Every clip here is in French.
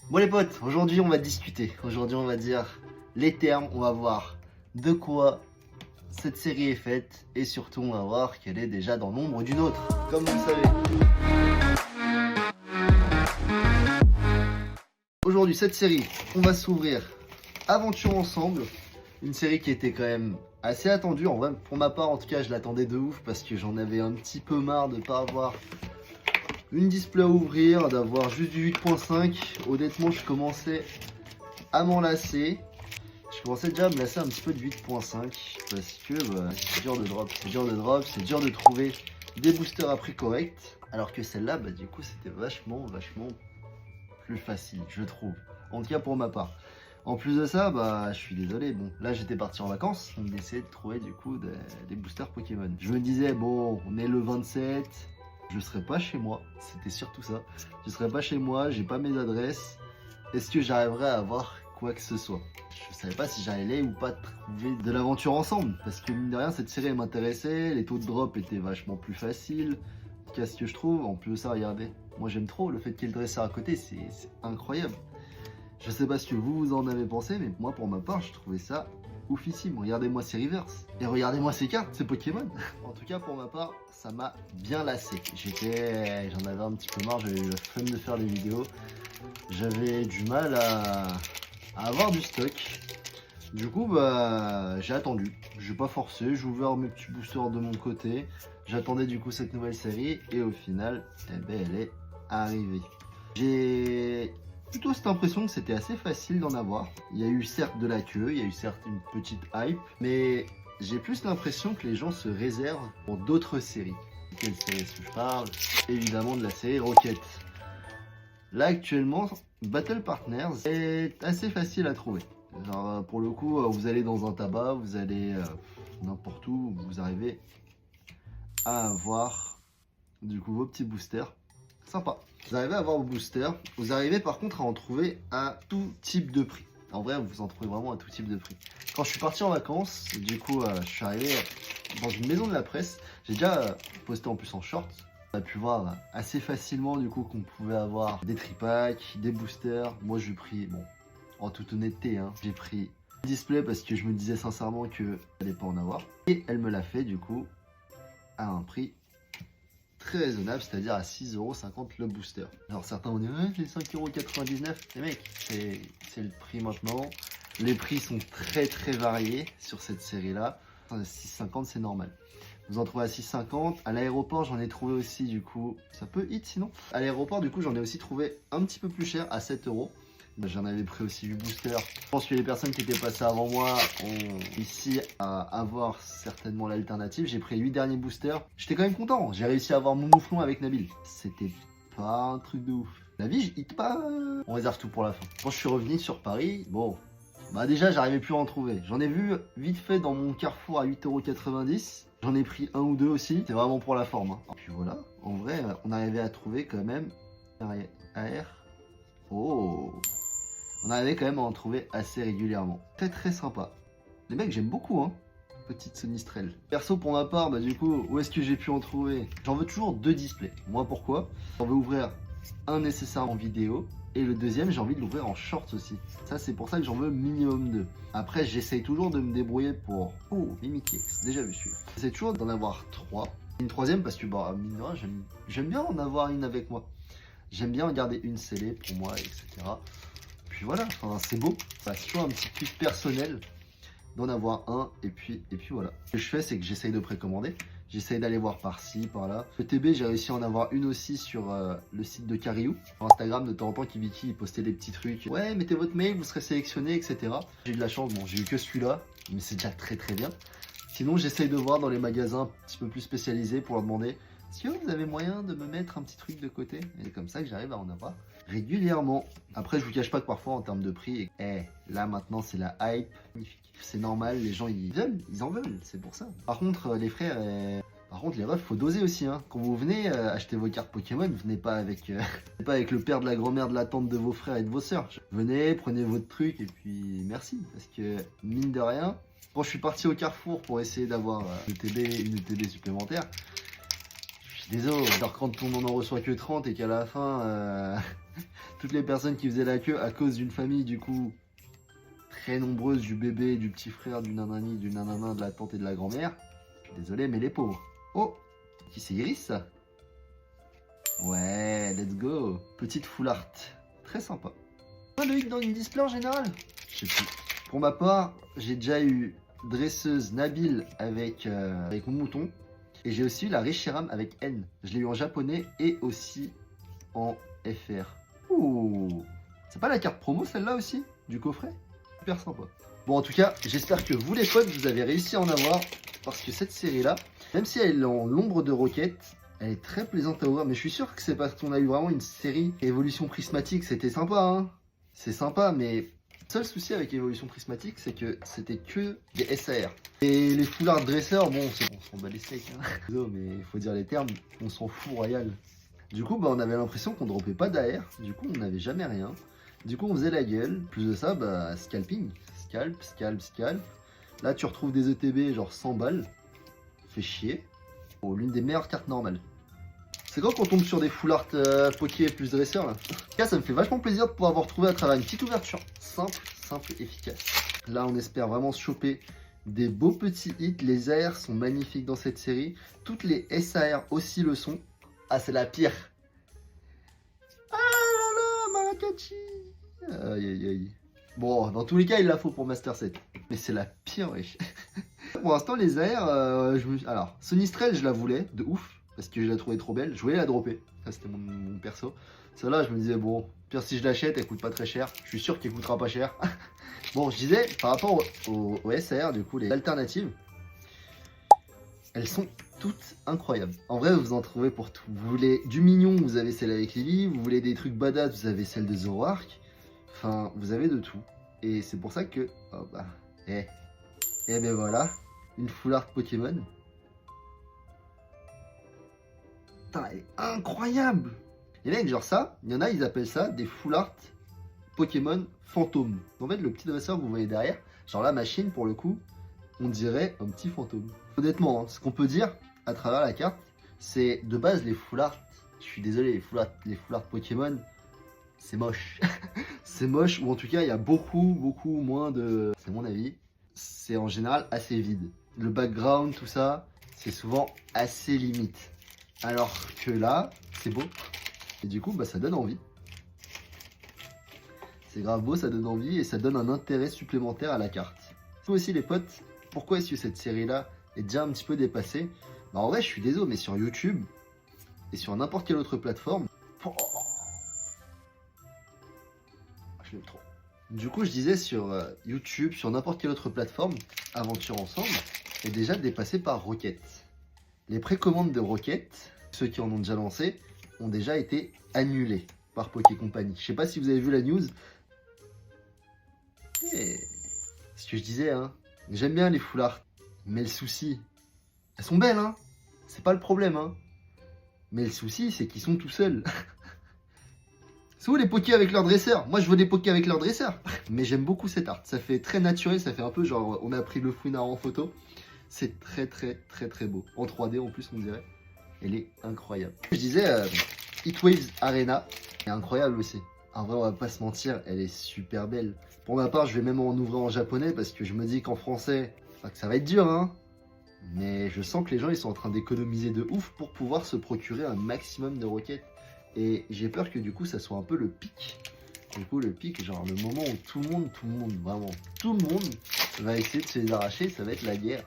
Bon les potes, aujourd'hui on va discuter. Aujourd'hui on va dire les termes, on va voir de quoi cette série est faite et surtout on va voir qu'elle est déjà dans l'ombre d'une autre, comme vous le savez. Aujourd'hui cette série, on va s'ouvrir Aventure Ensemble, une série qui était quand même assez attendue. En vrai, pour ma part en tout cas je l'attendais de ouf parce que j'en avais un petit peu marre de ne pas avoir une display à ouvrir, d'avoir juste du 8.5. Honnêtement, je commençais à m'en lasser. Je commençais déjà à me lasser un petit peu de 8.5 parce que c'est dur de drop, c'est dur de trouver des boosters à prix correct. Alors que celle-là, du coup, c'était vachement plus facile, je trouve. En tout cas pour ma part. En plus de ça, je suis désolé. Bon, là j'étais parti en vacances, on essayait de trouver du coup des boosters Pokémon. Je me disais, bon, on est le 27. Je serai pas chez moi, c'était surtout ça. Je serai pas chez moi, j'ai pas mes adresses. Est-ce que j'arriverai à avoir quoi que ce soit? Je savais pas si j'allais ou pas trouver de l'aventure ensemble. Parce que mine de rien, cette série elle m'intéressait, les taux de drop étaient vachement plus faciles. Qu'est-ce que je trouve? En plus de ça, regardez, moi j'aime trop le fait qu'il y ait le dresseur à côté, c'est incroyable. Je sais pas ce que vous en avez pensé, mais moi pour ma part, je trouvais ça oufissime. Regardez-moi ces reverse. Et regardez-moi ces cartes, ces Pokémon. En tout cas, pour ma part, ça m'a bien lassé. J'en avais un petit peu marre, j'avais eu le fun de faire les vidéos. J'avais du mal à avoir du stock. Du coup, j'ai attendu. Je n'ai pas forcé, j'ai ouvert mes petits boosters de mon côté. J'attendais du coup cette nouvelle série et au final, elle est arrivée. J'ai plutôt cette impression que c'était assez facile d'en avoir. Il y a eu certes de la queue, il y a eu certes une petite hype, mais j'ai plus l'impression que les gens se réservent pour d'autres séries. Quelle série est-ce que je parle? Évidemment de la série Rocket. Là actuellement, Battle Partners est assez facile à trouver. Genre, pour le coup, vous allez dans un tabac, vous allez n'importe où, vous arrivez à avoir du coup vos petits boosters. Sympa. Vous arrivez à avoir vos boosters. Vous arrivez par contre à en trouver à tout type de prix. En vrai, vous en trouvez vraiment à tout type de prix. Quand je suis parti en vacances, du coup, je suis arrivé dans une maison de la presse. J'ai déjà posté en plus en short. On a pu voir assez facilement du coup qu'on pouvait avoir des tripacks, des boosters. Moi, j'ai pris, bon, en toute honnêteté, j'ai pris le display parce que je me disais sincèrement que j'allais pas en avoir. Et elle me l'a fait du coup à un prix très raisonnable, c'est-à-dire à 6,50€ le booster. Alors certains vont dire c'est 5,99€. Les mecs, c'est le prix maintenant. Les prix sont très variés sur cette série-là. 6,50€ c'est normal. Vous en trouvez à 6,50€. À l'aéroport, j'en ai trouvé aussi du coup. Ça peut hit sinon. À l'aéroport, du coup, j'en ai aussi trouvé un petit peu plus cher à 7€. J'en avais pris aussi 8 boosters. Je pense que les personnes qui étaient passées avant moi ont réussi à avoir certainement l'alternative. J'ai pris les 8 derniers boosters. J'étais quand même content. J'ai réussi à avoir mon mouflon avec Nabil. C'était pas un truc de ouf. La vie, je hit pas. On réserve tout pour la fin. Quand je suis revenu sur Paris, bon, déjà, j'arrivais plus à en trouver. J'en ai vu vite fait dans mon Carrefour à 8,90€. J'en ai pris un ou deux aussi. C'est vraiment pour la forme. Et puis voilà. En vrai, on arrivait à trouver quand même AR. Oh! On arrivait quand même à en trouver assez régulièrement. Très sympa. Les mecs, j'aime beaucoup, Petite Sonistrel. Perso, pour ma part, du coup, où est-ce que j'ai pu en trouver? J'en veux toujours 2 displays. Moi, pourquoi? J'en veux ouvrir un nécessaire en vidéo. Et le deuxième, j'ai envie de l'ouvrir en shorts aussi. Ça, c'est pour ça que j'en veux minimum 2. Après, j'essaye toujours de me débrouiller pour... Oh, Mimikix, déjà vu celui-là. J'essaie toujours d'en avoir 3. Une troisième parce que, mine de rien, j'aime bien en avoir une avec moi. J'aime bien en garder une scellée pour moi, etc. Puis voilà, c'est beau. C'est toujours un petit kiff personnel d'en avoir un. Et puis voilà. Ce que je fais, c'est que j'essaye de précommander. J'essaye d'aller voir par-ci, par-là. Le TB, j'ai réussi à en avoir une aussi sur le site de Cariou. Sur Instagram, de temps en temps, Kibiki, il postait des petits trucs. Ouais, mettez votre mail, vous serez sélectionné, etc. J'ai eu de la chance. Bon, j'ai eu que celui-là, mais c'est déjà très bien. Sinon, j'essaye de voir dans les magasins un petit peu plus spécialisés pour leur demander est-ce que vous avez moyen de me mettre un petit truc de côté? Et c'est comme ça que j'arrive à en avoir régulièrement. Après, je vous cache pas que parfois, en termes de prix, là maintenant, c'est la hype. C'est normal, les gens, ils en veulent, c'est pour ça. Par contre, les frères, les refs, faut doser aussi. Quand vous venez acheter vos cartes Pokémon, vous venez pas avec, le père de la grand-mère, de la tante de vos frères et de vos sœurs. Venez, prenez votre truc et puis merci. Parce que, mine de rien, quand je suis parti au Carrefour pour essayer d'avoir une ETB supplémentaire, désolé, alors quand on en reçoit que 30 et qu'à la fin, Toutes les personnes qui faisaient la queue à cause d'une famille du coup très nombreuse, du bébé, du petit frère, du nanani, du nanana, de la tante et de la grand-mère. Désolé, mais les pauvres. Oh, qui c'est Iris ça? Ouais, let's go. Petite full art. Très sympa. Pas Loïc dans une display en général? Je sais plus. Pour ma part, j'ai déjà eu dresseuse Nabil avec mon mouton. Et j'ai aussi eu la Reshiram avec N. Je l'ai eu en japonais et aussi en FR. Ouh. C'est pas la carte promo celle-là aussi? Du coffret? Super sympa. Bon, en tout cas, j'espère que vous les potes, vous avez réussi à en avoir. Parce que cette série-là, même si elle est en l'ombre de roquettes, elle est très plaisante à ouvrir. Mais je suis sûr que c'est parce qu'on a eu vraiment une série Évolution Prismatique. C'était sympa, hein. C'est sympa, mais le seul souci avec Évolution Prismatique, c'est que c'était que des SAR. Et les foulards dresseurs, bon, on s'en bat les steaks, hein. Non, mais il faut dire les termes, on s'en fout royal. Du coup, bah, on avait l'impression qu'on dropait pas d'AR. Du coup, on n'avait jamais rien. Du coup, on faisait la gueule. Plus de ça, bah, scalping. Scalp, scalp, scalp. Là, tu retrouves des ETB genre 100 balles. Fait chier. Oh, l'une des meilleures cartes normales. C'est quand on tombe sur des full art poké plus dresseurs là. En tout cas, ça me fait vachement plaisir de pouvoir vous retrouver à travers une petite ouverture. Simple, simple, efficace. Là, on espère vraiment se choper des beaux petits hits. Les AR sont magnifiques dans cette série. Toutes les SAR aussi le sont. Ah, c'est la pire. Ah là là, Marakachi. Aïe aïe aïe. Bon, dans tous les cas, il la faut pour Master 7. Mais c'est la pire, wesh. Pour l'instant, les AR, alors, Sonistrel, je la voulais, de ouf. Parce que je la trouvais trop belle. Je voulais la dropper. Ça, c'était mon perso. Celle-là, je me disais, bon, pire si je l'achète, elle coûte pas très cher. Je suis sûr qu'elle coûtera pas cher. Bon, je disais, par rapport au SAR, du coup, les alternatives, elles sont toutes incroyables. En vrai, vous en trouvez pour tout. Vous voulez du mignon, vous avez celle avec Lily. Vous voulez des trucs badass, vous avez celle de Zoroark. Enfin, vous avez de tout. Et c'est pour ça que... Oh bah... Eh ben voilà. Une full art Pokémon. Putain, elle est incroyable! Et mec, genre ça, il y en a, ils appellent ça des full art Pokémon fantômes. En fait, le petit dresseur que vous voyez derrière, genre la machine, pour le coup, on dirait un petit fantôme. Honnêtement, hein, ce qu'on peut dire à travers la carte, c'est de base les full art. Je suis désolé, les full art Pokémon, c'est moche. C'est moche, ou en tout cas, il y a beaucoup moins de... C'est mon avis. C'est en général assez vide. Le background, tout ça, c'est souvent assez limite. Alors que là, c'est beau. Et du coup, bah, ça donne envie. C'est grave beau, ça donne envie et ça donne un intérêt supplémentaire à la carte. Vous aussi les potes, pourquoi est-ce que cette série-là est déjà un petit peu dépassée? Bah, en vrai, je suis désolé, mais sur YouTube et sur n'importe quelle autre plateforme... Oh, je l'aime trop. Du coup, je disais sur YouTube, sur n'importe quelle autre plateforme, Aventure Ensemble est déjà dépassée par Rocket. Les précommandes de Rocket, ceux qui en ont déjà lancé, ont déjà été annulées par Poké Company. Je sais pas si vous avez vu la news. Et... ce que je disais, hein, j'aime bien les full art, mais le souci, elles sont belles, hein. C'est pas le problème, hein. Mais le souci, c'est qu'ils sont tout seuls. C'est où les pokés avec leur dresseur? Moi, je veux des pokés avec leur dresseur. Mais j'aime beaucoup cette art. Ça fait très naturel, ça fait un peu genre, on a pris le Fouinard en photo. C'est très beau. En 3D en plus, on dirait. Elle est incroyable. Je disais, Heatwaves Arena est incroyable aussi. En vrai, on va pas se mentir, elle est super belle. Pour ma part, je vais même en ouvrir en japonais parce que je me dis qu'en français, enfin, que ça va être dur, hein. Mais je sens que les gens, ils sont en train d'économiser de ouf pour pouvoir se procurer un maximum de roquettes. Et j'ai peur que du coup, ça soit un peu le pic. Du coup, le pic, genre le moment où tout le monde, vraiment, tout le monde va essayer de se les arracher, ça va être la guerre.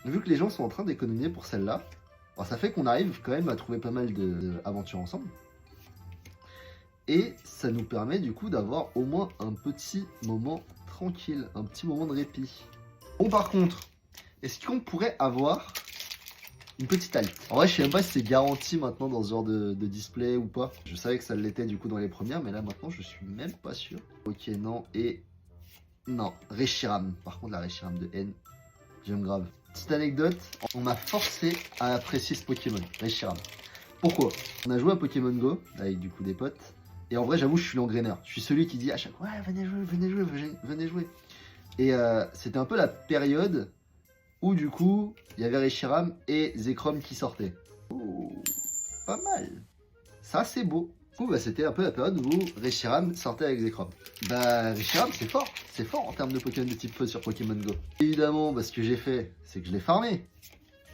Vu que les gens sont en train d'économiser pour celle-là, ça fait qu'on arrive quand même à trouver pas mal d'aventures ensemble. Et ça nous permet du coup d'avoir au moins un petit moment tranquille, un petit moment de répit. Bon, par contre, est-ce qu'on pourrait avoir une petite halte? En vrai, je sais même pas si c'est garanti maintenant dans ce genre de display ou pas. Je savais que ça l'était du coup dans les premières, mais là maintenant, je suis même pas sûr. Ok, non, et... non, Reshiram. Par contre, la Reshiram de N, j'aime grave. Petite anecdote, on m'a forcé à apprécier ce Pokémon, Reshiram. Pourquoi? On a joué à Pokémon Go avec du coup des potes. Et en vrai, j'avoue, je suis l'engraineur. Je suis celui qui dit à chaque fois, ouais, venez jouer. Et c'était un peu la période où du coup, il y avait Reshiram et Zekrom qui sortaient. Oh, pas mal. Ça, c'est beau. coup, bah, c'était un peu la période où Reshiram sortait avec Zekrom. Bah, Reshiram, c'est fort en termes de Pokémon de type feu sur Pokémon Go. Évidemment, bah, ce que j'ai fait, c'est que je l'ai farmé.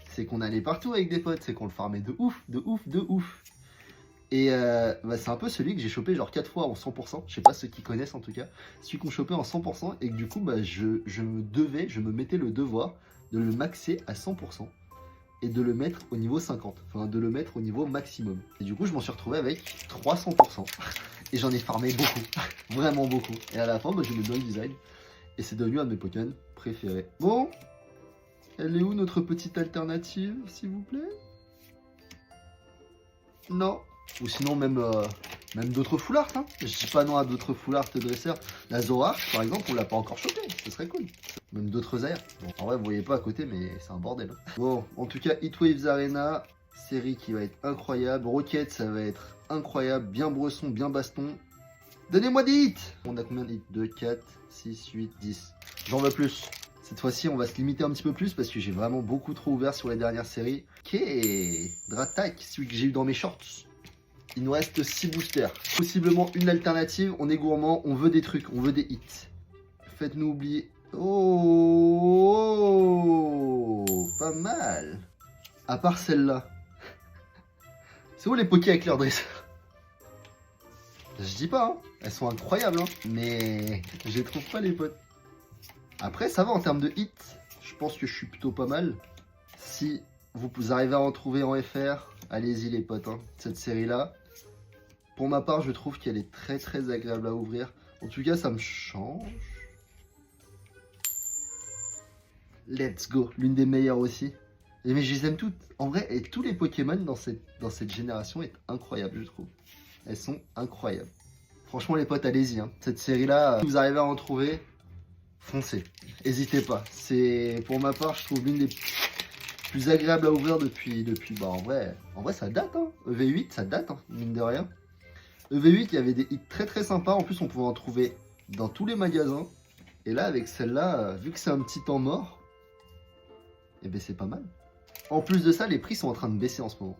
C'est qu'on allait partout avec des potes, c'est qu'on le farmait de ouf, de ouf, de ouf. Et bah, c'est un peu celui que j'ai chopé genre 4 fois en 100%, je sais pas ceux qui connaissent en tout cas, celui qu'on chopait en 100% et que du coup bah, je me mettais le devoir de le maxer à 100% et de le mettre au niveau 50, enfin de le mettre au niveau maximum. Et du coup je m'en suis retrouvé avec 300% et j'en ai farmé beaucoup, vraiment beaucoup. Et à la fin bah, j'ai mis dans le design et c'est devenu un de mes Pokémon préférés. Bon, elle est où notre petite alternative s'il vous plaît? Non. Ou sinon même d'autres foulards, hein. Je dis pas non à d'autres foulards dresseurs. La Zoroark par exemple, on l'a pas encore chopé, ce serait cool. Même d'autres airs. Bon, en vrai vous voyez pas à côté mais c'est un bordel. Hein. Bon, en tout cas Heatwaves Arena, série qui va être incroyable. Rocket ça va être incroyable, bien bresson, bien baston. Donnez-moi des hits. On a combien de hits? 2, 4, 6, 8, 10. J'en veux plus. Cette fois-ci, on va se limiter un petit peu plus parce que j'ai vraiment beaucoup trop ouvert sur les dernières séries. Ok, Dratak, celui que j'ai eu dans mes shorts. Il nous reste 6 boosters. Possiblement une alternative. On est gourmand, on veut des trucs, on veut des hits. Faites-nous oublier. Oh, pas mal. À part celle-là. C'est où les pokés avec leur dresseur? Je dis pas, hein. Elles sont incroyables, hein. Mais je les trouve pas les potes. Après, ça va en termes de hits. Je pense que je suis plutôt pas mal. Si vous arrivez à en trouver en FR, allez-y les potes, hein. Cette série-là. Pour ma part, je trouve qu'elle est très très agréable à ouvrir. En tout cas, ça me change. Let's go, l'une des meilleures aussi. Mais je les aime toutes. En vrai, et tous les Pokémon dans cette génération est incroyable, je trouve. Elles sont incroyables. Franchement, les potes, allez-y. Hein. Cette série-là, si vous arrivez à en trouver, foncez. N'hésitez pas. C'est, pour ma part, je trouve l'une des plus agréables à ouvrir depuis bah, en vrai, ça date. Hein. EV8, ça date, hein, mine de rien. EV8, il y avait des hits très très sympas. En plus, on pouvait en trouver dans tous les magasins. Et là, avec celle-là, vu que c'est un petit temps mort, et ben c'est pas mal. En plus de ça, les prix sont en train de baisser en ce moment.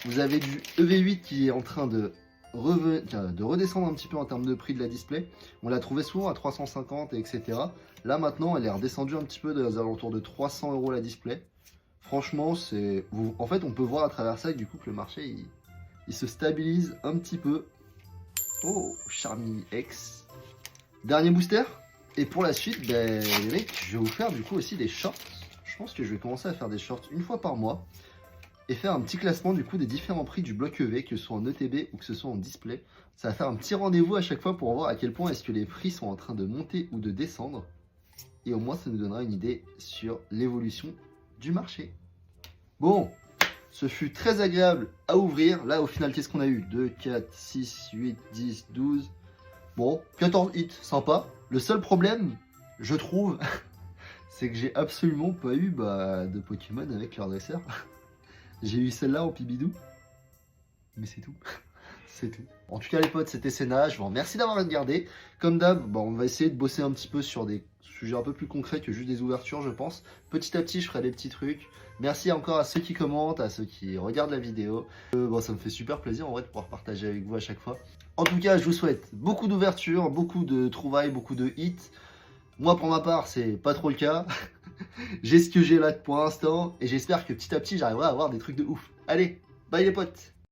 Vous avez du EV8 qui est en train de redescendre un petit peu en termes de prix de la display. On l'a trouvé souvent à 350 etc. Là maintenant, elle est redescendue un petit peu aux alentours de 300 € la display. Franchement, c'est, en fait, on peut voir à travers ça que du coup que le marché il se stabilise un petit peu. Oh, Charmy X. Dernier booster. Et pour la suite, ben, les mecs, je vais vous faire du coup aussi des shorts. Je pense que je vais commencer à faire des shorts une fois par mois. Et faire un petit classement du coup des différents prix du bloc EV, que ce soit en ETB ou que ce soit en display. Ça va faire un petit rendez-vous à chaque fois pour voir à quel point est-ce que les prix sont en train de monter ou de descendre. Et au moins ça nous donnera une idée sur l'évolution du marché. Bon, ce fut très agréable à ouvrir. Là au final qu'est-ce qu'on a eu? 2, 4, 6, 8, 10, 12. Bon, 14 hits, sympa. Le seul problème, je trouve, c'est que j'ai absolument pas eu de Pokémon avec leur dresseur. J'ai eu celle-là en pibidou. Mais c'est tout. C'est tout. En tout cas les potes, c'était Senna. Je vous remercie d'avoir regardé. Comme d'hab, on va essayer de bosser un petit peu sur des sujets un peu plus concrets que juste des ouvertures, je pense. Petit à petit, je ferai des petits trucs. Merci encore à ceux qui commentent, à ceux qui regardent la vidéo. Ça me fait super plaisir en vrai de pouvoir partager avec vous à chaque fois. En tout cas, je vous souhaite beaucoup d'ouvertures, beaucoup de trouvailles, beaucoup de hits. Moi, pour ma part, c'est pas trop le cas. J'ai ce que j'ai là pour l'instant et j'espère que petit à petit, j'arriverai à avoir des trucs de ouf. Allez, bye les potes!